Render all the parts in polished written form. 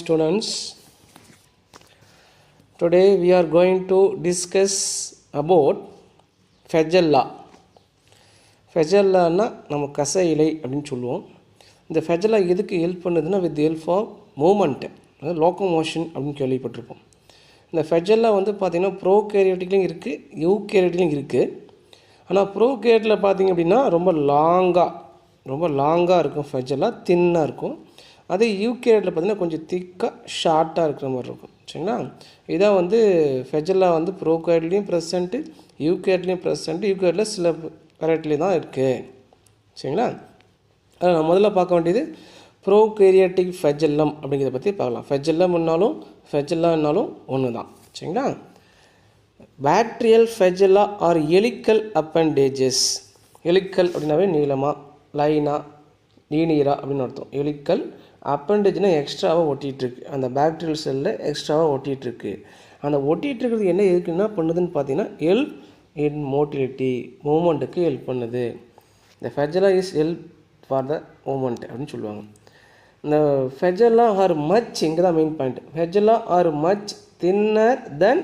students. Today we are going to discuss about flagella. Flagella நம்ம கசை இலை அப்படின்னு சொல்லுவோம். இந்த flagella எதுக்கு ஹெல்ப் பண்ணுதுன்னா with the help of movement, locomotion அப்படின்னு கேள்விப்பட்டிருப்போம். இந்த flagella வந்து பார்த்தீங்கன்னா ப்ரோகேரியோட்டிக்லையும் இருக்குது, யூகேரியோட்டிக்லையும் இருக்குது. ஆனால் ப்ரோகேரியோட்டில் பார்த்தீங்க அப்படின்னா ரொம்ப லாங்காக இருக்கும், flagella தின்னாக இருக்கும். அதே யூகேரியோட்டில் பார்த்தீங்கன்னா கொஞ்சம் திக்காக ஷார்ட்டாக இருக்கிற மாதிரி இருக்கும். சரிங்களா, இதான் வந்து flagella வந்து ப்ரோகேரியோட்லேயும் ப்ரெசண்ட்டு, யூகேரியோட்லேயும் ப்ரெசண்ட்டு. யூகேரியோட்டில் சில வெரைட்டிலேயும் தான் இருக்குது. சரிங்களா, அதை நம்ம முதல்ல பார்க்க வேண்டியது ப்ரோகேரியோட்டிக் flagellum அப்படிங்கிறத பற்றி பார்க்கலாம். flagellumனாலும் flagellaனாலும் ஒன்று தான். சரிங்களா, bacterial flagella are helical appendages. Helical அப்படின்னாவே நீளமாக, லைனாக, லீனியராக அப்படின்னு அர்த்தம். எலிக்கல் அப்பண்டேஜ்னால் எக்ஸ்ட்ராவாக ஒட்டிகிட்ருக்கு, அந்த பாக்டீரியல் செல்லில் எக்ஸ்ட்ராவாக ஒட்டிகிட்ருக்கு. அந்த ஒட்டிகிட்ருக்கிறது என்ன எதுக்குன்னா பண்ணுதுன்னு பார்த்தீங்கன்னா ஹெல்ப் இன் மோட்டிலிட்டி, மூமெண்ட்டுக்கு ஹெல்ப் பண்ணுது. இந்த flagella is help for the movement அப்படின்னு சொல்லுவாங்க. இந்த flagella ஆர் மச், இங்கே தான் main point. flagella are much thinner than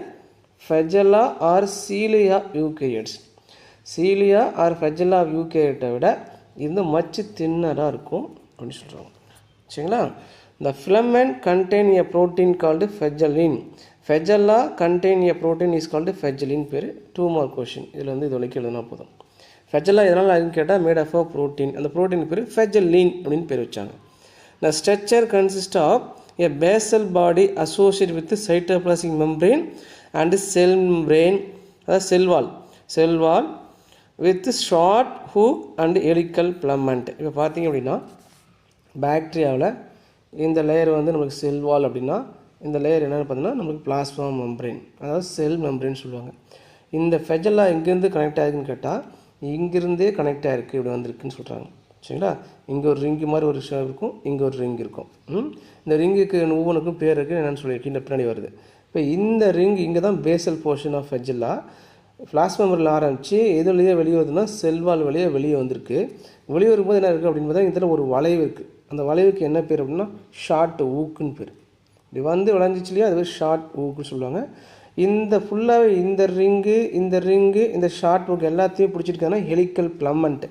flagella are cilia eukaryotes. Cilia are flagella யூகேரியட்டை விட இது மச் தின்னராக இருக்கும் அப்படின்னு சொல்கிறாங்க. சரிங்களா, இந்த filament contain a protein called flagellin. flagella contain a protein is called flagellin. பேர் 2 mark question. இதில் வந்து இது வரைக்கும் எழுதுனா போதும். flagella எதனால் அதுன்னு கேட்டால் மேட் ஆஃப் ப்ரோட்டீன். அந்த ப்ரோட்டீன் பேர் flagellin அப்படின்னு பேர் வச்சாங்க. The structure consists of a basal body associated with the cytoplasmic membrane and cell membrane, cell wall with short hook and helical filament. இப்போ பார்த்தீங்க அப்படின்னா பாக்டீரியாவில் இந்த லேயர் வந்து நமக்கு செல் வால் அப்படின்னா இந்த லேயர் என்னென்னு பார்த்தீங்கன்னா நமக்கு பிளாஸ்மா மெம்ப்ரேன், அதாவது செல் மெம்ப்ரேன் சொல்லுவாங்க. இந்த flagella எங்கேருந்து கனெக்ட் ஆகுதுன்னு கேட்டால் இங்கிருந்தே கனெக்ட் ஆகிருக்கு, இப்படி வந்திருக்குன்னு சொல்கிறாங்க. சரிங்களா, இங்கே ஒரு ரிங்கு மாதிரி ஒரு விஷயம் இருக்கும், இங்கே ஒரு ரிங் இருக்கும். இந்த ரிங்குக்கு ஒவ்வொன்றுக்கும் பேர் இருக்குது, என்னென்னு சொல்லியிருக்கு, இந்த பின்னாடி வருது. இப்போ இந்த ரிங் இங்கே தான் basal portion of flagella. Plasma மெம்பரில் ஆரம்பித்து எது வழியாக வெளியே வருதுன்னா செல்வால் வழியாக வெளியே வந்திருக்கு. வெளியே வரும்போது என்ன இருக்குது அப்படின்னு பார்த்தா இதில் ஒரு வளைவு இருக்குது. அந்த வளைவுக்கு என்ன பேர் அப்படின்னா ஷார்ட் ஊக்குன்னு பேர். இப்படி வந்து விளைஞ்சிச்சு இல்லையா, அது ஷார்ட் ஊக்குன்னு சொல்லுவாங்க. இந்த ஃபுல்லாகவே இந்த ரிங்கு இந்த ஷார்ட் ஊக்கு எல்லாத்தையும் பிடிச்சிருக்காங்கன்னா ஹெலிக்கல் பிளமெண்ட்.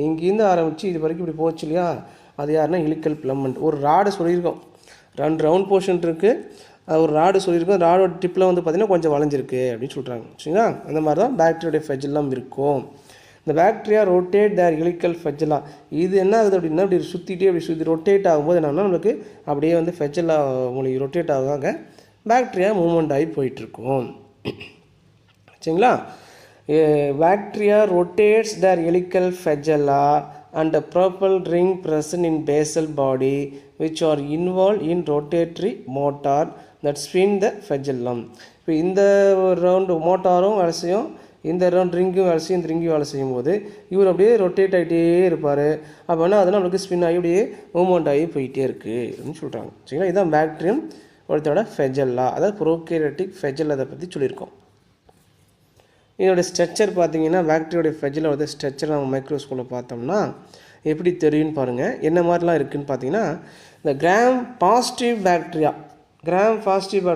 இங்கேருந்து ஆரம்பித்து இது வரைக்கும் இப்படி போச்சு இல்லையா, அது யாருன்னா ஹெலிக்கல் பிளமெண்ட். ஒரு ராடு சொல்லியிருக்கோம், 2 ரவுண்ட் போர்ஷன் இருக்குது, ஒரு ராடு சொல்லியிருக்கோம். ராடோட டிப்பில் வந்து பார்த்திங்கன்னா கொஞ்சம் வளைஞ்சிருக்கு அப்படின்னு சொல்கிறாங்க. சரிங்களா, அந்த மாதிரி தான் பாக்டீரியோடைய flagellum இருக்கும். இந்த பாக்டீரியா ரொட்டேட் தேர் ஹெலிக்கல் flagella. இது என்ன ஆகுது அப்படின்னா இப்படி சுற்றி ரொட்டேட் ஆகும்போது என்னன்னா நமக்கு அப்படியே வந்து flagella மூலிகை ரொட்டேட் ஆகாங்க பாக்டீரியா மூவ்மெண்ட் ஆகி போயிட்டுருக்கும். சரிங்களா, bacteria rotates their helical flagella and a purple ring present in basal body which are involved in rotatory motor that spin the flagellum. இப்போ இந்த ரவுண்டு மோட்டாரும் வேலை செய்யும், இந்த ரவுண்ட் ரிங்கும் வேலை செய்யும், இந்த ரிங்கும் வேலை செய்யும் போது இவர் அப்படியே ரொட்டேட் ஆகிட்டே இருப்பார். அப்போ என்ன அதனால் நம்மளுக்கு ஸ்பின் ஆகி அப்படியே மூவ்மெண்ட் ஆகி போயிட்டே இருக்குது அப்படின்னு சொல்கிறாங்க. சரிங்களா, இதுதான் பாக்டீரியம் ஒருத்தோட flagella, அதாவது ப்ரோகேரியோட்டிக் flagella அதை பற்றி சொல்லியிருக்கோம். இதோட ஸ்ட்ரக்சர் பார்த்தீங்கன்னா பாக்டீரியோடைய flagella ஸ்ட்ரக்சர் நம்ம மைக்ரோஸ்கோப்பில் பார்த்தோம்னா எப்படி தெரியும்னு பாருங்கள். என்ன மாதிரிலாம் இருக்குதுன்னு பார்த்தீங்கன்னா இந்த கிராம் பாசிட்டிவ் பாக்டீரியா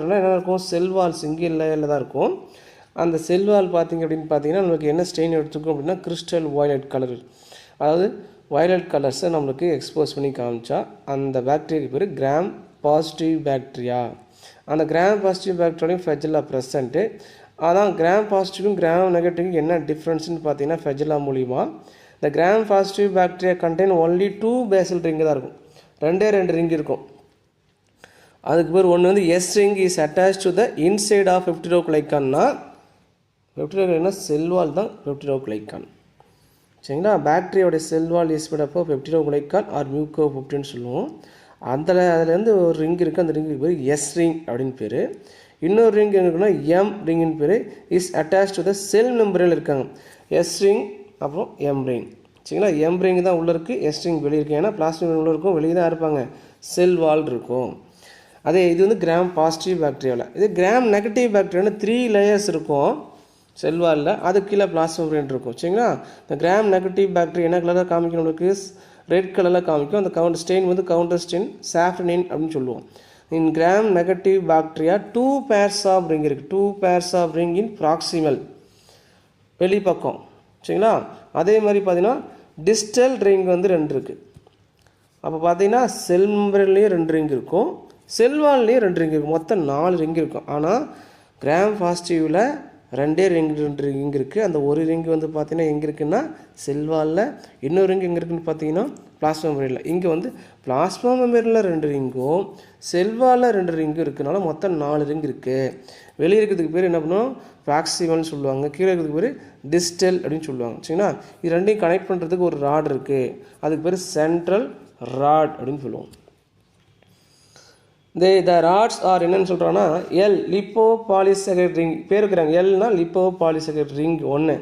என்ன இருக்கும், செல்வால் சிங்கிள் லேயரில் தான் இருக்கும். அந்த செல்வால் பார்த்திங்க அப்படின்னு பார்த்தீங்கன்னா நமக்கு என்ன ஸ்டெயின் எடுத்துக்கும் அப்படின்னா கிறிஸ்டல் வயலட் கலர், அதாவது வயலட் கலர்ஸை நம்மளுக்கு எக்ஸ்போஸ் பண்ணி காமிச்சா அந்த பாக்டீரியாவுக்கு பேர் கிராம் பாசிட்டிவ் பாக்டீரியா. அந்த கிராம் பாசிட்டிவ் பாக்டீரியாலையும் flagella ப்ரெசண்ட்டு. அதான் கிராம் பாசிட்டிவும் கிராம் நெகட்டிவும் என்ன டிஃப்ரென்ஸ்னு பார்த்தீங்கன்னா flagella மூலிமா இந்த gram positive bacteria contain only 2 basal ring தான் இருக்கும், 2 ரிங் இருக்கும். அதுக்கு பேர் ஒன்று வந்து S ring is attach to the inside of பெப்டிடோகிளைக்கான்னா செல்வால் தான் பெப்டிடோகிளைக்கான். சரிங்களா, பாக்டீரியாவுடைய cell wall is made up of பெப்டிடோகிளைக்கான் R மியூகோபெப்டின்னு சொல்லுவோம். அதுலேருந்து ஒரு ரிங் இருக்குது, அந்த ரிங்குக்கு பேர் எஸ் ரிங் அப்படின்னு பேர். இன்னொரு ரிங் இருக்குன்னா எம் ரிங்கின்னு பேர். Is attach to the sell membrane இருக்காங்க, எஸ் ரிங் அப்புறம் எம் ரிங். சரிங்களா, எம் ரிங் தான் உள்ளே இருக்குது, எஸ் ரிங் வெளியே இருக்குது. ஏன்னா பிளாஸ்டிக் உள்ளே இருக்கும், வெளியே தான் இருப்பாங்க, செல் வால் இருக்கும். அதே இது வந்து கிராம் பாசிட்டிவ் பாக்டீரியாவில். இது கிராம் நெகட்டிவ் பாக்டீரியாவில் 3 லேயர்ஸ் இருக்கும் செல்வாலில், அது கீழே பிளாஸ்மா மெம்பரேன் இருக்கும். சரிங்களா, இந்த கிராம் நெகட்டிவ் பாக்டீரியா என்ன கலராக காமிக்கணும், நம்மளுக்கு ரெட் கலரில் காமிக்கும். அந்த ஸ்டெயின் வந்து கவுண்டர் ஸ்டெயின் சாஃப்ரனின் அப்படின்னு சொல்லுவோம். In gram negative bacteria 2 pairs of ring இருக்குது. 2 pairs of ring in proximal வெளிப்பக்கம். சரிங்களா? அதே மாதிரி பார்த்தீங்கன்னா டிஸ்டல் ரிங் வந்து 2 இருக்குது. அப்போ பார்த்தீங்கன்னா செல் மெம்பரேன்லேயும் 2 ரிங் இருக்கும், செல்வால்லையும் 2 ரிங் இருக்கும். மொத்தம் 4 ரிங் இருக்கும். ஆனால் கிராம் பாசிட்டிவில் 2 ரிங் இருக்குது. அந்த ஒரு ரிங் வந்து பார்த்தீங்கன்னா எங்கே இருக்குன்னா செல்வாலில், இன்னொரு ரிங் எங்கே இருக்குன்னு பார்த்தீங்கன்னா பிளாஸ்மா மெம்பரேனில். இங்கே வந்து பிளாஸ்மா மெம்பரேனில் 2 ரிங்கும் செல்வாலில் 2 ரிங்கும் இருக்குனால மொத்தம் 4 ரிங் இருக்குது. வெளியே இருக்கிறதுக்கு பேர் என்ன பண்ணுவோம், ப்ராக்சிமல்னு சொல்லுவாங்க. கீழே இருக்கிறதுக்கு பேர் டிஸ்டல் அப்படின்னு சொல்லுவாங்க. சரிங்களா? இது ரெண்டையும் கனெக்ட் பண்ணுறதுக்கு ஒரு ராட் இருக்குது, அதுக்கு பேர் சென்ட்ரல் ராட் அப்படின்னு சொல்லுவோம். த ராட்ஸ் ஆர் என்னன்னு சொல்கிறாங்கன்னா எல் லிப்போ பாலிசெகரைட் ரிங் பேர் இருக்கிறாங்க. எல்னா lipopolysaccharide ring 1,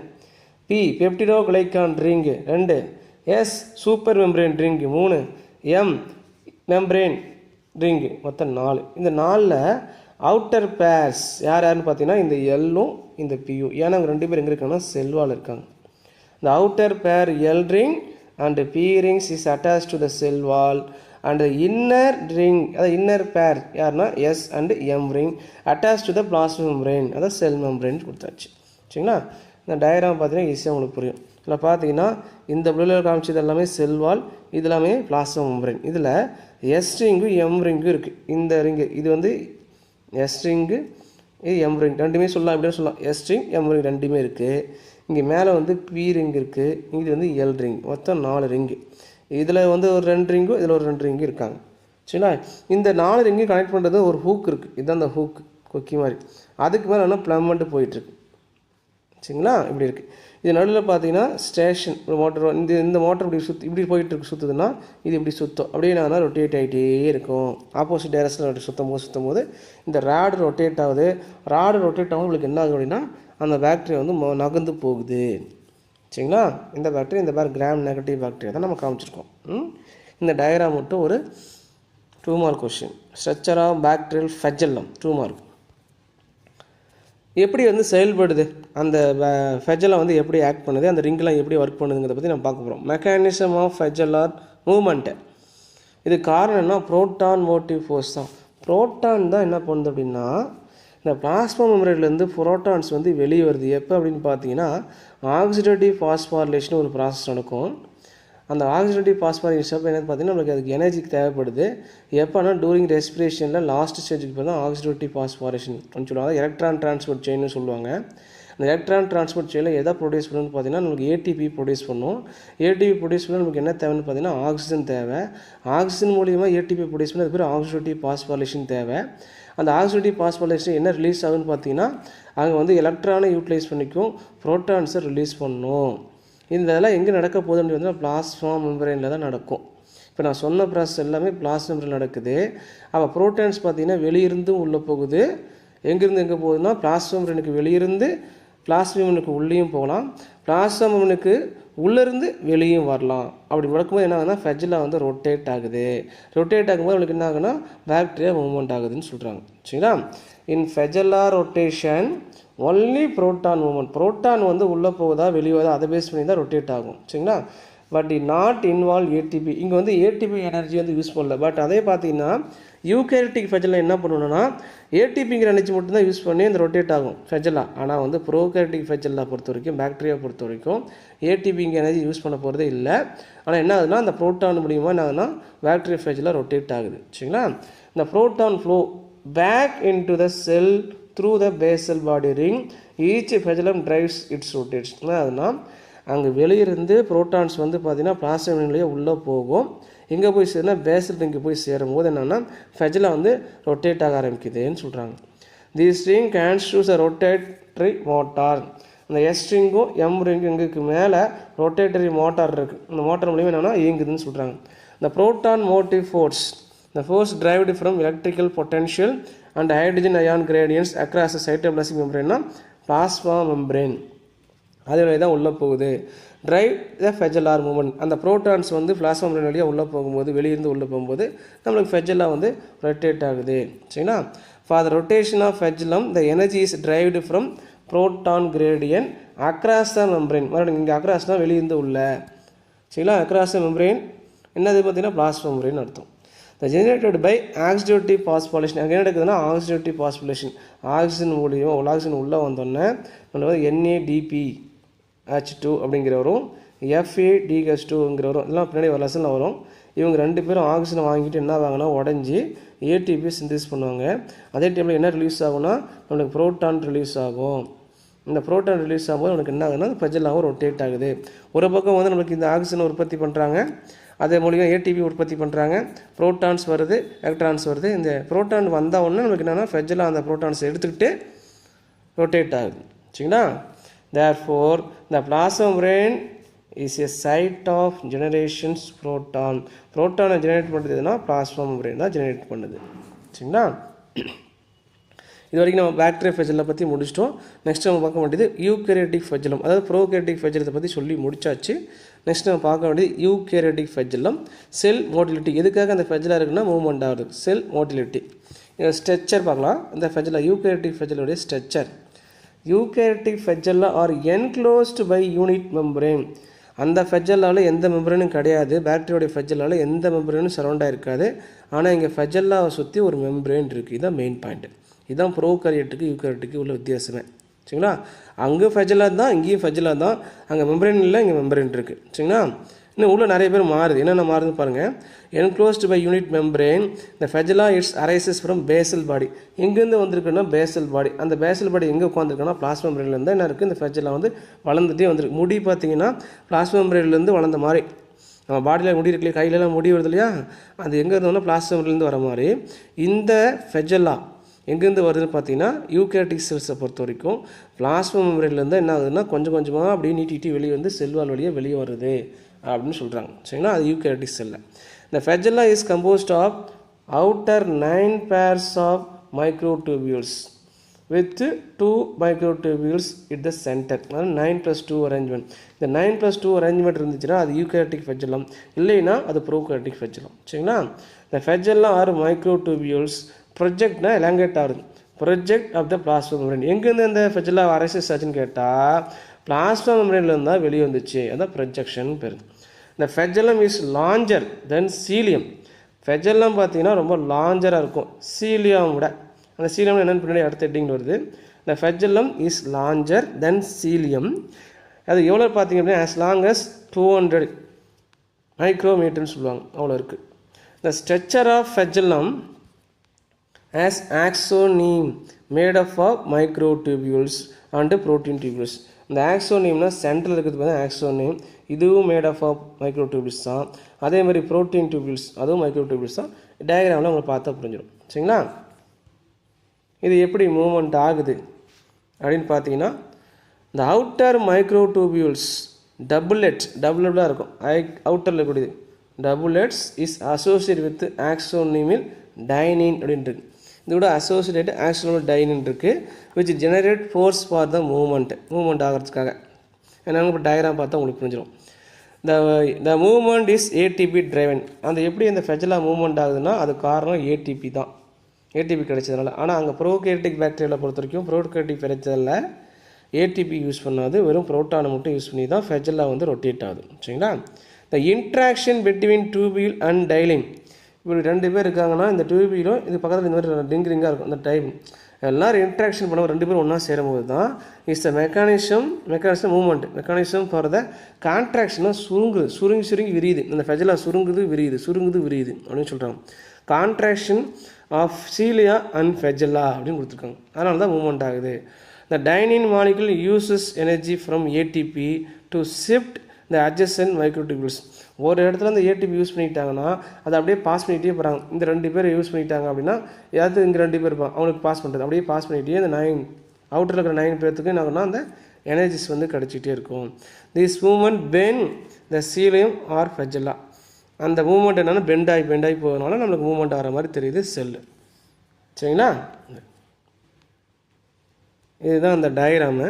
P peptidoglycan ring 2, S super membrane ring 3, M membrane ring மொத்தம் 4. இந்த 4ல் அவுட்டர் பேர்ஸ் யாருன்னு பார்த்தீங்கன்னா இந்த எல்லும் இந்த பியும். ஏன்னா அவங்க 2 பேர் எங்கே இருக்காங்கன்னா செல்வால் இருக்காங்க. இந்த outer pair L ring and P rings is attach to the cell wall and the inner ring, the inner pair யாருன்னா S and M ring attached to the plasma membrane, அதாவது செல் மெம்பரேன் கொடுத்தாச்சு. சரிங்களா? இந்த diagram பார்த்தீங்கன்னா ஈஸியாக உங்களுக்கு புரியும். இதில் பார்த்தீங்கன்னா இந்த ப்ளூவில் காமிச்சது எல்லாமே செல் வால், இது எல்லாமே பிளாஸ்மா மெம்பரேன். இதில் S ரிங்கும் M ரிங்கும் இருக்குது. இந்த ரிங்கு இது வந்து S ரிங்கு, இது M ரிங், ரெண்டுமே சொல்லலாம். இப்படியே சொல்லலாம், S ரிங் M ரிங் ரெண்டுமே இருக்குது. இங்கே மேலே வந்து P ரிங் இருக்குது, இது வந்து L ரிங். மொத்தம் 4 ரிங்கு. இதில் வந்து ஒரு 2 ரிங்கும் இதில் ஒரு 2 ரிங்கும் இருக்காங்க. சரிங்களா? இந்த 4 ரிங்கும் கனெக்ட் பண்ணுறது ஒரு ஹூக் இருக்குது. இதுதான் அந்த ஹூக், கொக்கி மாதிரி. அதுக்கு மேலே என்ன ப்ளம்மெண்ட்டு போயிட்டுருக்கு. சரிங்களா? இப்படி இருக்குது. இது நடுவில் பார்த்தீங்கன்னா ஸ்டேஷன் மோட்டர், இந்த மோட்டர் இப்படி இப்படி போயிட்டுருக்கு, சுற்றுதுன்னா இது இப்படி சுற்றும். அப்படியே நான் ரொட்டேட் ஆகிட்டே இருக்கும். ஆப்போசிட் டைரக்ஷனில் சுற்றும் போது இந்த ராடு ரொட்டேட் ஆகுது. ராடு ரொட்டேட் ஆகும் உங்களுக்கு என்ன ஆகும் அப்படின்னா அந்த பாக்டீரியா வந்து நகர்ந்து போகுது. சரிங்களா? இந்த பாக்டீரியா, இந்த பேர் கிராம் நெகட்டிவ் பாக்டீரியா தான் நம்ம காமிச்சிருக்கோம். இந்த டயக்ராம் மட்டும் ஒரு 2 mark question. Structure of bacterial flagellum 2 mark. எப்படி வந்து செயல்படுது அந்த ஃபெஜெல்லம் வந்து எப்படி ஆக்ட் பண்ணுது, அந்த ரிங்கெலாம் எப்படி ஒர்க் பண்ணுதுங்கிறத பற்றி நம்ம பார்க்க போகிறோம். Mechanism of flagellar movement. இது காரணம் என்ன, புரோட்டான் மோட்டிவ் ஃபோர்ஸ் தான். புரோட்டான் தான் என்ன பண்ணுது அப்படின்னா இந்த பிளாஸ்மா மெம்பரேன்லேருந்து புரோட்டான்ஸ் வந்து வெளியே வருது. எப்போ அப்படின்னு பார்த்தீங்கன்னா ஆக்சிடேட்டிவ் பாஸ்போரிலேஷன் ஒரு ப்ராசஸ் நடக்கும். அந்த ஆக்சிடேட்டிவ் பாஸ்போரிலேஷன் அப்போ என்னென்னு பார்த்தீங்கன்னா நம்மளுக்கு அதுக்கு எனர்ஜிக்கு தேவைப்படுது. எப்போனா டூரிங் ரெஸ்பிரேஷனில் லாஸ்ட் ஸ்டேஜுக்கு போய் தான் ஆக்சிடேட்டிவ் பாஸ்போரேஷன் அப்படின்னு சொல்லுவாங்க. எலக்ட்ரான் டிரான்ஸ்போர்ட் செயின்னு சொல்லுவாங்க. அந்த எலக்ட்ரான் டிரான்ஸ்போர்ட் செயினில் எதை ப்ரொடியூஸ் பண்ணணும்னு பார்த்தீங்கன்னா நமக்கு ஏடிபி ப்ரொடியூஸ் பண்ணும். ஏடிபி ப்ரொடியூஸ் பண்ணால் நமக்கு என்ன தேவைன்னு பார்த்தீங்கன்னா ஆக்சிஜன் தேவை. ஆக்சிஜன் மூலியமாக ஏடிபி ப்ரொடியூஸ் பண்ணி அது பேர் ஆக்சிடேட்டிவ் பாஸ்போரிலேஷன் தேவை. அந்த ஆக்சிடேட்டிவ் பாஸ்போரிலேஷன் என்ன ரிலீஸ் ஆகுதுன்னு பார்த்தீங்கன்னா அங்கே வந்து எலக்ட்ரானை யூட்டிலைஸ் பண்ணிக்கும், புரோட்டான்ஸை ரிலீஸ் பண்ணணும். இதெல்லாம் எங்கே நடக்க போகுதுன்னு பார்த்தீங்கன்னா பிளாஸ்மா மெம்பரேனில் தான் நடக்கும். இப்போ நான் சொன்ன ப்ராசஸ் எல்லாமே பிளாஸ்மா மெம்பரேனில் நடக்குது. அப்போ புரோட்டான்ஸ் பார்த்தீங்கன்னா வெளியிருந்தும் உள்ளே போகுது. எங்கேருந்து எங்கே போகுதுன்னா பிளாஸ்மா மெம்பரேனுக்கு வெளியிருந்து பிளாஸ்மா மெம்பரேனுக்கு உள்ளேயும் போகலாம், பிளாஸ்மா மெம்பரேனுக்கு உள்ளேருந்து வெளியும் வரலாம். அப்படி நடக்கும்போது என்ன ஆகுதுன்னா ஃபெஜெல்லா வந்து ரொட்டேட் ஆகுது. ரொட்டேட் ஆகும்போது அவங்களுக்கு என்ன ஆகுதுன்னா பாக்டீரியா மூவ்மெண்ட் ஆகுதுன்னு சொல்கிறாங்க. சரிங்களா? In flagella rotation only proton movement. Proton வந்து உள்ளே போகுதா வெளியே போகுதா அதை பேஸ் பண்ணி தான் ரொட்டேட் ஆகும். சரிங்களா? But not involve ATP. இங்கே வந்து ஏடிபி எனர்ஜி வந்து யூஸ் பண்ணல. பட் அதே பார்த்தீங்கன்னா யூகேரியோட்டிக் ஃபெஜெல்லா என்ன பண்ணணும்னா ஏடிபிங்கிற எனர்ஜி மட்டும்தான் யூஸ் பண்ணி இந்த ரொட்டேட் ஆகும் ஃபெஜெல்லா. ஆனால் வந்து ப்ரோகேரியோட்டிக் ஃபெஜெல்லா பொறுத்த வரைக்கும், பாக்டீரியா பொறுத்த வரைக்கும் ஏடிபிங்கிற எனர்ஜி யூஸ் பண்ண போகிறதே இல்லை. ஆனால் என்ன ஆகுதுன்னா அந்த புரோட்டான் மூலியமாக என்ன ஆகுதுன்னா பாக்டீரியா ஃபெஜெல்லா ரொட்டேட் ஆகுது. சரிங்களா? இந்த proton flow back into the cell through the basal body ring each flagellum drives its rotates. அதுனா அங்கே வெளியிருந்து புரோட்டான்ஸ் வந்து பார்த்திங்கன்னா பிளாஸ்மா மெம்பரேன்லேயே உள்ளே போகும். எங்கே போய் சேருனா பேசல் ரிங்கு போய் சேரும் போது என்னென்னா ஃபெஜெல்லா வந்து ரொட்டேட் ஆக ஆரம்பிக்குதுன்னு சொல்கிறாங்க. தி ஸ்ட்ரிங் கான்ஸ்டியூட்ஸ் அ ரொட்டேட்டரி மோட்டார். அந்த எஸ் ரிங்கும் எம் ரிங்குக்கு மேலே ரொட்டேட்டரி மோட்டார் இருக்குது. அந்த மோட்டார் மூலியமாக என்னென்னா இயங்குதுன்னு சொல்கிறாங்க. இந்த proton motive force, the force derived from electrical potential and hydrogen ion gradients across the cytoplasmic membrane plasma membrane அதில் தான் உள்ளே போகுது. டிரைவ் த ஃபெஜெல்லார் மூவ்மெண்ட். அந்த ப்ரோட்டான்ஸ் வந்து பிளாஸ்மா மெம்பரேன் வழியாக உள்ளே போகும்போது, வெளியிருந்து உள்ளே போகும்போது நம்மளுக்கு ஃபெஜெல்லா வந்து ரொட்டேட் ஆகுது. சரிங்களா? For the rotation of flagellum the energy is derived from proton gradient across the membrane. மறுபடியும் இங்கே அக்ராஸ்னால் வெளியிருந்து உள்ள. சரிங்களா? அக்ராஸ் த மெம்பரேன் என்னது பார்த்தீங்கன்னா பிளாஸ்மா மெம்பரேன் அர்த்தம். த ஜெனரேட்டட் பை ஆக்சிடேட்டிவ் பாஸ்போலேஷன். அங்கே என்ன நடக்குதுன்னா ஆக்சிடேட்டிவ் பாஸ்போலேஷன், ஆக்சிஜன் மூலியம் ஆக்சிஜன் உள்ளே வந்தோடனே நம்ம NADPH2 அப்படிங்கிற வரும், FADH2ங்கிற வரும். இதெல்லாம் பின்னாடி ஒரு லெசனில் வரும். இவங்க ரெண்டு பேரும் ஆக்சிஜனை வாங்கிட்டு என்ன ஆகுங்கன்னா உடஞ்சி ATP சிந்தசிஸ் பண்ணுவாங்க. அதே டைமில் என்ன ரிலீஸ் ஆகும்னா நம்மளுக்கு புரோட்டான் ரிலீஸ் ஆகும். இந்த புரோட்டான் ரிலீஸ் ஆகும்போது நமக்கு என்ன ஆகுதுன்னா ஃப்ளஜெல்லாவும் ரொட்டேட் ஆகுது. ஒரு பக்கம் வந்து நம்மளுக்கு இந்த ஆக்சிஜனை உற்பத்தி பண்ணுறாங்க, அதே மூலியம் ATP உற்பத்தி பண்ணுறாங்க, புரோட்டான்ஸ் வருது, எலக்ட்ரான்ஸ் வருது. இந்த புரோட்டான் வந்தால் உடனே நமக்கு என்னென்னா ஃப்ளஜெல்லா அந்த புரோட்டான்ஸை எடுத்துக்கிட்டு ரொட்டேட் ஆகுது. சரிங்களா? therefore the plasma membrane is a site of generations proton. புரோட்டானை ஜெனரேட் பண்ணுறதுன்னா பிளாஸ்மா மெம்பரேன் தான் ஜெனரேட் பண்ணுது. சரிங்களா? இது வரைக்கும் நம்ம பாக்டீரியா ஃப்ளஜெல்லா பற்றி முடிச்சிட்டோம். நெக்ஸ்ட் நம்ம பார்க்க வேண்டியது யூகேரியோட்டிக் ஃப்ளஜெல்லம், அதாவது ப்ரோகேரியோட்டிக் ஃப்ளஜெல்லத்தை பற்றி சொல்லி முடிச்சாச்சு. நெக்ஸ்ட் நம்ம பார்க்க வேண்டியது யூகேரியோட்டிக் ஃப்ளஜெல்லம். செல் மோட்டிலிட்டி. எதுக்காக அந்த ஃப்ளஜெல்லா இருக்குன்னா மூவ்மெண்ட் ஆகுது, செல் மோட்டிலிட்டி. ஸ்ட்ரக்சர் பார்க்கலாம். இந்த ஃப்ளஜெல்லா யூகேரியோட்டிக் ஃப்ளஜெல்லாவுடைய structure. Eukaryotic flagella are enclosed by unit membrane. அந்த ஃப்ளஜெல்லாவில் எந்த மெம்பரேனும் கிடையாது. பாக்டீரியோடைய ஃப்ளஜெல்லாவில் எந்த மெம்பரேனும் சரௌண்டாக இருக்காது. ஆனால் இங்கே ஃப்ளஜெல்லாவை சுற்றி ஒரு மெம்பரேன் இருக்குது. இதுதான் மெயின் பாயிண்ட். இதுதான் ப்ரோகாரியோட்டுக்கு யூகேரியோட்டுக்கு உள்ள வித்தியாசமே. சரிங்களா? அங்கே ஃப்ளஜெல்லா தான், இங்கேயும் ஃப்ளஜெல்லா தான். அங்கே மெம்பரேன் இல்லை, இங்கே மெம்பரேன் இருக்குது. சரிங்களா? இன்னும் உள்ள நிறைய பேர் மாறுது. என்னென்ன மாறுதுன்னு பாருங்கள். Enclosed by unit membrane the flagella its arises from basal body. எங்கேருந்து வந்திருக்குன்னா பேசல் பாடி. அந்த பேசல் பாடி எங்கே உட்காந்துருக்குன்னா பிளாஸ்மா மெம்பரேன்லேருந்து என்ன இருக்குது, இந்த ஃப்ளஜெல்லா வந்து வளர்ந்துட்டே வந்துருக்கு. முடி பார்த்தீங்கன்னா பிளாஸ்மா மெம்பரேன்லேருந்து வளர்ந்த மாதிரி. நம்ம பாடியில் முடி இருக்குல்லையே, கையிலலாம் முடி வருது இல்லையா, அது எங்கே இருந்தோம்னா பிளாஸ்மா மெம்பரேன்லேருந்து வர மாதிரி. இந்த ஃப்ளஜெல்லா எங்கேருந்து வருதுன்னு பார்த்தீங்கன்னா யூகேரியோட்டிக் செல்ஸை பொறுத்த வரைக்கும் பிளாஸ்மா மெம்பரேன்லேருந்து என்ன ஆகுதுன்னா கொஞ்சம் கொஞ்சமாக அப்படியே நீட்டிட்டு வெளியே வந்து செல்வால் வழியாக வெளியே வருது அப்படின்னு சொல்கிறாங்க. சரிங்களா? அது யூகேரியோட்டிக் செல்லை. இந்த flagella is composed of outer 9 pairs of microtubules with 2 microtubules at the center. அதாவது 9+2 அரேஞ்ச்மெண்ட். இந்த 9+2 அரேஞ்ச்மெண்ட் இருந்துச்சுன்னா அது யூகேரியோட்டிக் ஃப்ளஜெல்லம், இல்லைன்னா அது ப்ரோகாரியோட்டிக் ஃப்ளஜெல்லம். சரிங்களா? இந்த ஃப்ளஜெல்லா ஆர் மைக்ரோடியூபியூல்ஸ் ப்ரொஜெக்ட்னா எலாங்கேட் ஆகுது. Project of the plasma membrane. எங்கேருந்து அந்த ஃப்ளஜெல்லா அரைசஸ் ஆச்சுன்னு கேட்டால் பிளாஸ்மா மெம்பரேன்லேருந்து தான் வெளியே வந்துச்சு. அதான் ப்ரொஜெக்ஷன் பேர். இந்த ஃப்ளஜெல்லம் இஸ் லார்ஜர் தென் சீலியம். ஃப்ளஜெல்லம் பார்த்தீங்கன்னா ரொம்ப லார்ஜராக இருக்கும் சீலியம் விட. அந்த சீலியம் என்னென்னு பின்னாடி அடுத்த ஹெட்டிங் வருது. இந்த ஃப்ளஜெல்லம் இஸ் லார்ஜர் தென் சீலியம். அது எவ்வளோ பார்த்தீங்க அப்படின்னா as long as 200 மைக்ரோமீட்டர்னு சொல்லுவாங்க, அவ்வளோ இருக்குது. இந்த structure of flagellum as axoneme made up of microtubules and protein tubules. இந்த ஆக்சோனியம்னா சென்ட்ரல் இருக்கிறது பார்த்தா ஆக்சோனியம், இதுவும் மேட் ஆஃப் மைக்ரோடியூபிள்ஸ் தான். அதே மாதிரி ப்ரோட்டீன் டியூபிள்ஸ், அதுவும் மைக்ரோடியூபிள்ஸ் தான். டயக்ராமில் உங்களுக்கு பார்த்தா புரிஞ்சிடும். சரிங்களா? இது எப்படி மூவ்மெண்ட் ஆகுது அப்படின்னு பார்த்தீங்கன்னா இந்த அவுட்டர் மைக்ரோடியூபியூல்ஸ் டபுள்லெட்டாக இருக்கும். அவுட்டரில் இருக்கக்கூடியது டபுள்லெட்ஸ் இஸ் அசோசியேட் வித் ஆக்சோனிமில் டைனின் அப்படின்ட்டு இதோட அசோசியேட் ஆக்சோனிமல் டைனின் இருக்குது, which generate force for the movement ஆகிறதுக்காக. என்னென்னு இப்போ டயக்ராம் பார்த்தா உங்களுக்கு புரிஞ்சிடும். The movement is ATP driven. அந்த எப்படி இந்த ஃப்ளஜெல்லா மூவ்மெண்ட் ஆகுதுன்னா அது காரணம் ATP தான். ATP கிடைச்சதுனால. ஆனால் அங்கே ப்ரோகேரியோட்டிக் பாக்டீரியாவில் பொறுத்த வரைக்கும் ப்ரோகேரியோட்டிக் ஃப்ளஜெல்லா ATP யூஸ் பண்ணாது, வெறும் புரோட்டானை மட்டும் யூஸ் பண்ணி தான் ஃப்ளஜெல்லா வந்து ரொட்டேட் ஆகுது. சரிங்களா? த இன்ட்ராக்ஷன் பிட்வீன் டியூபியூல் அண்ட் டைலின். இப்படி ரெண்டு பேர் இருக்காங்கன்னா இந்த டியூபியூலும் இது பக்கத்தில் இந்த மாதிரி ரிங்காக இருக்கும். அந்த டைம் எல்லோரும் இன்ட்ராக்ஷன் பண்ண ரெண்டு பேரும் ஒன்றா சேரும்போது தான் is the mechanism movement mechanism for the கான்ட்ராக்ஷனாக சுருங்கி விரியுது. இந்த ஃப்ளஜெல்லா சுருங்குது விரியுது அப்படின்னு சொல்கிறாங்க. Contraction of cilia and flagella அப்படின்னு கொடுத்துருக்காங்க. அதனால தான் மூவ்மெண்ட் ஆகுது. The dynein molecule uses energy from ATP to shift the adjacent microtubules. ஒரு இடத்துல இந்த ATP யூஸ் பண்ணிட்டாங்கன்னா அதை அப்படியே பாஸ் பண்ணிகிட்டே போகிறாங்க. இந்த ரெண்டு பேர் யூஸ் பண்ணிட்டாங்க அப்படின்னா ஏதாவது இங்கே ரெண்டு பேர் இருப்பாங்க, அவங்களுக்கு பாஸ் பண்ணுறது அப்படியே பாஸ் பண்ணிகிட்டே இந்த 9 அவுட்டரில் இருக்கிற 9 பேர்த்துக்கு என்ன ஆகும்னா அந்த எனர்ஜிஸ் வந்து கிடச்சிக்கிட்டே இருக்கும். This movement bend the cilium or flagella. அந்த மூவ்மெண்ட் என்னென்னா பெண்டாகி போகிறதுனால நம்மளுக்கு மூவ்மெண்ட் ஆகிற மாதிரி தெரியுது செல்லு. சரிங்களா? இதுதான் அந்த டயக்ராமு.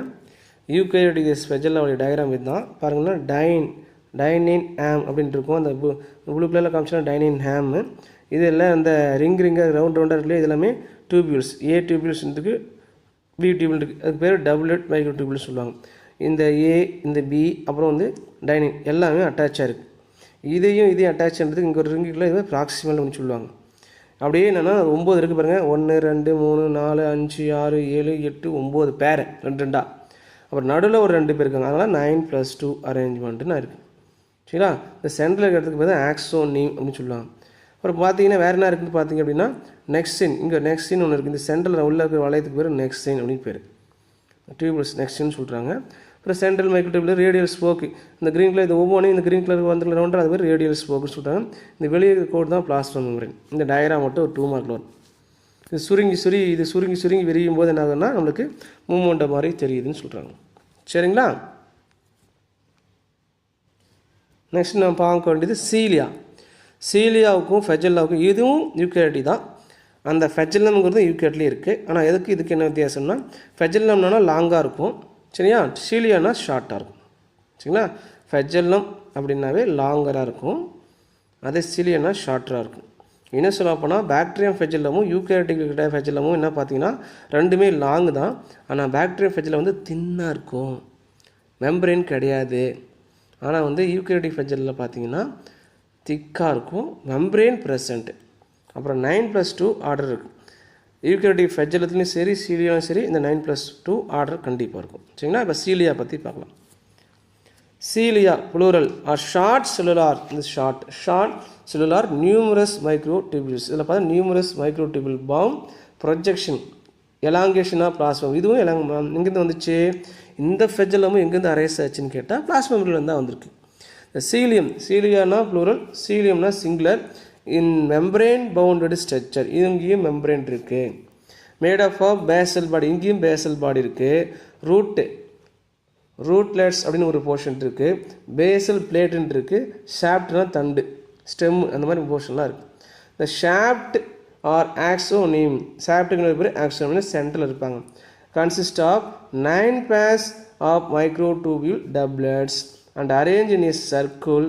யூகேரியோட்டிக் ஃப்ளஜெல்லாவுடைய டயக்ராம் இதுதான். பாருங்கன்னா டைனின் ஹேம் அப்படின்ட்டு இருக்கும். அந்த ப்ளூ கலரில் காமிச்சோன்னா டைனின் ஹேமு. இது எல்லாம் அந்த ரிங்காக ரவுண்டாக இருக்குல்லையே, இது எல்லாமே டியூபியூல்ஸ். A டியூபியூல்ஸ் இருக்குது, B டியூபியூல் இருக்குது. அதுக்கு பேர் டபுள்லெட் மைக்ரோடியூபியூல்ஸ் சொல்லுவாங்க. இந்த A, இந்த B, அப்புறம் வந்து டைனின் எல்லாமே அட்டாச்சாக இருக்குது. இதையும் அட்டாச் பண்ணுறதுக்கு இங்கே ஒரு ரிங்குக்குள்ள இது ப்ராக்சிமல் அப்படின்னு சொல்லுவாங்க. அப்படியே என்னென்னா 9 இருக்குது பாருங்கள், 1 2 3 4 5 6 7 8 9 பேர் 2 2. அப்புறம் நடுவில் ஒரு 2 பேர் இருக்காங்க, அதனால் 9+2 அரேஞ்ச்மெண்ட்டுன்னு இருக்குது. சரிங்களா? இந்த சென்டரில் இருக்கிறதுக்கு பார்த்தா ஆக்சோனீம் அப்படின்னு சொல்லுவாங்க. அப்புறம் பார்த்தீங்கன்னா வேறு என்ன இருக்குதுன்னு பார்த்தீங்க அப்படின்னா நெக்ஸ்டின். இங்கே நெக்ஸ்டின் ஒன்று இருக்குது. இந்த சென்டரில் உள்ள இருக்கிற வளையத்துக்கு பேர் நெக்ஸ்டின் அப்படின்னு பேர், டியூபிள்ஸ் நெக்ஸ்டின்னு சொல்கிறாங்க. அப்புறம் சென்ட்ரல் மைக்ரோடியூபில் ரேடியல் ஸ்போக்கு. இந்த க்ரீன் கலர் இது ஒவ்வொன்றும் இந்த க்ரீன் கலர் வந்து ரவுண்டாக அது பேர் ரேடியல் ஸ்போக்குன்னு சொல்கிறாங்க. இந்த வெளியே கோட் தான் பிளாஸ்மா மெம்பரேன். இந்த டயரா மட்டும் ஒரு 2 மார்க்கில் வரும். இது சுருங்கி விரியும் போது என்ன ஆகுதுன்னா நம்மளுக்கு மூமெண்ட்டை மாதிரி தெரியுதுன்னு சொல்கிறாங்க. சரிங்களா? நெக்ஸ்ட் நம்ம பார்க்க வேண்டியது சீலியா. சீலியாவுக்கும் ஃபெஜல்லாவுக்கும் இதுவும் யூகேரிட்டி தான். அந்த ஃபெஜல்லம்ங்கிறது யூகேரிட்டிலே இருக்குது. ஆனால் இதுக்கு என்ன வித்தியாசம்னா ஃபெஜல்லம்னா லாங்காக இருக்கும், சரியா? சீலியானா ஷார்ட்டாக இருக்கும். சரிங்களா? ஃபெஜல்லம் அப்படின்னாவே லாங்கராக இருக்கும், அதே சீலியானா ஷார்ட்டராக இருக்கும். என்ன சொல்ல போனால் பாக்டீரியம் ஃபெஜல்லமும் யூகேரிட்டிக் ஃபெஜல்லமும் என்ன பார்த்தீங்கன்னா ரெண்டுமே லாங் தான். ஆனால் பாக்டீரியம் ஃபெஜல்லம் வந்து தின்னாக இருக்கும், மெம்பரேன் கிடையாது. ஆனால் வந்து யூகேரிட்டிக் ஃபெஜல்லில் பார்த்தீங்கன்னா திக்காக இருக்கும், மெம்பரேன் ப்ரெசன்ட். அப்புறம் 9+2 ஆர்டர் இருக்குது. யூகேரிட்டிக் ஃபெஜல்லத்துலேயும் சரி சீலியாவும் சரி இந்த 9+2 ஆர்டர் கண்டிப்பாக இருக்கும். சரிங்களா? இப்போ சீலியா பற்றி பார்க்கலாம். Cilia plural are short cellular. இந்த short cellular numerous microtubules. இதில் பார்த்தா numerous microtubule form projection elongation of plasma. இதுவும் எங்கேருந்து வந்துச்சு? இந்த ஃபெஜல்லமும் எங்கேருந்து அரைஸ் ஆச்சுன்னு கேட்டால் பிளாஸ்மா மெம்பரேன்ல தான் வந்திருக்கு. இந்த சீலியானா ப்ளூரல், சீலியம்னா சிங்குலர். இன் மெம்பரேன் பவுண்டட் ஸ்ட்ரக்சர். இங்கேயும் மெம்பரேன் இருக்குது. மேட் ஆஃப் பேசல் பாடி. இங்கேயும் பேசல் பாடி இருக்குது. ரூட்லெட்ஸ் அப்படின்னு ஒரு போர்ஷன் இருக்குது. பேசல் பிளேட்டுன்னு இருக்குது. ஷாப்ட்னா தண்டு, ஸ்டெம், அந்த மாதிரி போர்ஷன்லாம் இருக்குது. இந்த ஷாப்ட் ஆர் ஆக்சோனீம். ஷாப்ட்டுங்கிற பேர் ஆக்சோனீம் சென்டரில் இருப்பாங்க. Consist of 9 pairs of microtubule doublets and arranged in a circle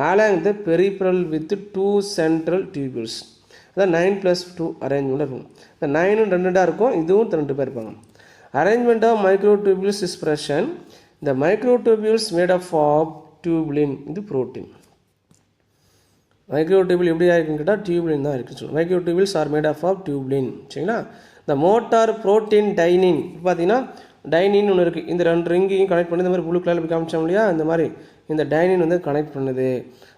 along the peripheral with 2 central tubules. அதான் 9+2 அரேஞ்ச்மெண்ட் இருக்கும். இந்த 9 2 இருக்கும், இதுவும் 2 பேர் இருப்பாங்க. Arrangement of microtubules is present. இந்த மைக்ரோடியூபிள்ஸ் மேட் ஆஃப் டியூபுலின். இது புரோட்டீன். மைக்ரோடியூபிள் எப்படியா இருக்குன்னு கேட்டால் டியூபுலின் தான் இருக்குன்னு சொல்லுவோம். மைக்ரோடியூபிள்ஸ் ஆர் மேட் ஆஃப் டியூபுலின். சரிங்களா? இந்த மோட்டார் புரோட்டீன் டைனின் பார்த்தீங்கன்னா டைனின் ஒன்று இருக்குது. இந்த 2 ரிங்கையும் கனெக்ட் பண்ணி இந்த மாதிரி ப்ளூ கலரில் காமிச்சோம் இல்லையா, இந்த மாதிரி இந்த டைனின் வந்து கனெக்ட் பண்ணுது.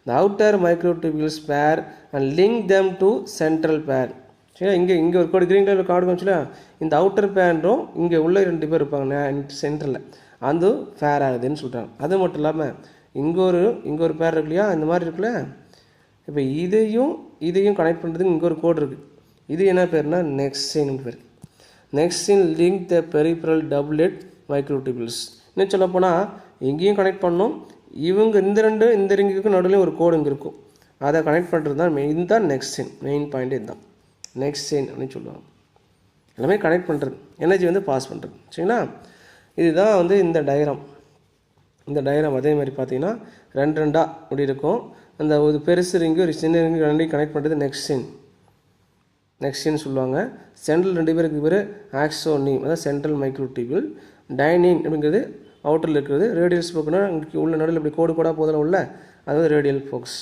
இந்த அவுட்டர் மைக்ரோடியூபிள்ஸ் பேர் and link them to central பேர். சரியா? இங்கே ஒரு கோடு க்ரீன் கலரில் கார்டு காமிச்சுல, இந்த அவுட்டர் பேரும் இங்கே உள்ள 2 பேர் இருப்பாங்க சென்டரில், அது பேர் ஆகுதுன்னு சொல்கிறாங்க. அது மட்டும் இல்லாமல் இங்கே ஒரு பேர் இருக்கு இல்லையா, இந்த மாதிரி இருக்குல்ல. இப்போ இதையும் கனெக்ட் பண்ணுறதுக்கு இங்கே ஒரு கோடு இருக்குது. இது என்ன பேர்னா நெக்ஸ்டின் பேர். நெக்ஸ்டின் லிங்க் த பெரிஃபரல் டபுளெட் மைக்ரோடியூபிள்ஸ். இன்னும் சொல்லப்போனால் இங்கேயும் கனெக்ட் பண்ணோம், இவங்க இந்த ரிங்குக்கு நடுவில் ஒரு கோடு இங்கே இருக்கும், அதை கனெக்ட் பண்ணுறது தான் மெயின். இதுதான் நெக்ஸ்டின். மெயின் பாயிண்ட் இதுதான் நெக்ஸ்டின் அப்படின்னு சொல்லுவாங்க. எல்லாமே கனெக்ட் பண்ணுறது, எனர்ஜி வந்து பாஸ் பண்ணுறது. சரிங்களா? இதுதான் வந்து இந்த டயக்ராம். இந்த டயக்ராம் அதே மாதிரி பார்த்தீங்கன்னா 2 2 இப்படி இருக்கும். அந்த ஒரு பெருசு ரிங்கு ஒரு சின்ன ரிங்கு 2 கனெக்ட் பண்ணுறது நெக்ஸ்டின்னு சொல்லுவாங்க. சென்ட்ரல் 2 பேருக்கு பேர் ஆக்சோனீம், அதாவது சென்ட்ரல் மைக்ரோடியூபிள். டைனின் அப்படிங்கிறது அவுட்டரில் இருக்கிறது. ரேடியல் ஸ்போக்குனா இங்கே உள்ள நடுவில் இப்படி கோடாக போதில் உள்ள அதாவது ரேடியல் ஃபோக்ஸ்.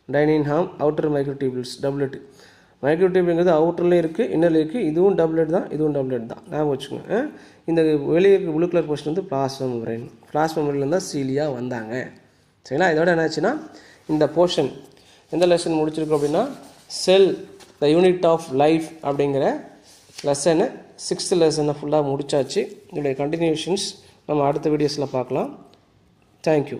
டைனின் ஹாம் அவுட்டர் மைக்ரோடியூபிள்ஸ் டபுளெட். மைக்ரோடியூபிள்ங்கிறது அவுட்டர்லேயும் இருக்குது, இன்னரில் இருக்குது. இதுவும் டபுளெட் தான், இதுவும் டபுளெட் தான். ஞாபகம் வச்சுக்கோங்க. இந்த வெளியே இருக்க ப்ளூ கலர் போர்ஷன் வந்து பிளாஸ்மா மெம்பரேன். பிளாஸ்மா மெம்பரேன்ல தான் சீலியா வந்தாங்க. சரிங்களா? இதோட என்னாச்சுன்னா இந்த போர்ஷன் எந்த லெசன் முடிச்சிருக்கோம் அப்படின்னா செல் த யூனிட் ஆஃப் லைஃப் அப்படிங்கிற லெசனை 6th லெசனை ஃபுல்லாக முடிச்சாச்சு. இதோடைய கண்டினியூஷன்ஸ் நம்ம அடுத்த வீடியோஸில் பார்க்கலாம். தேங்க்யூ.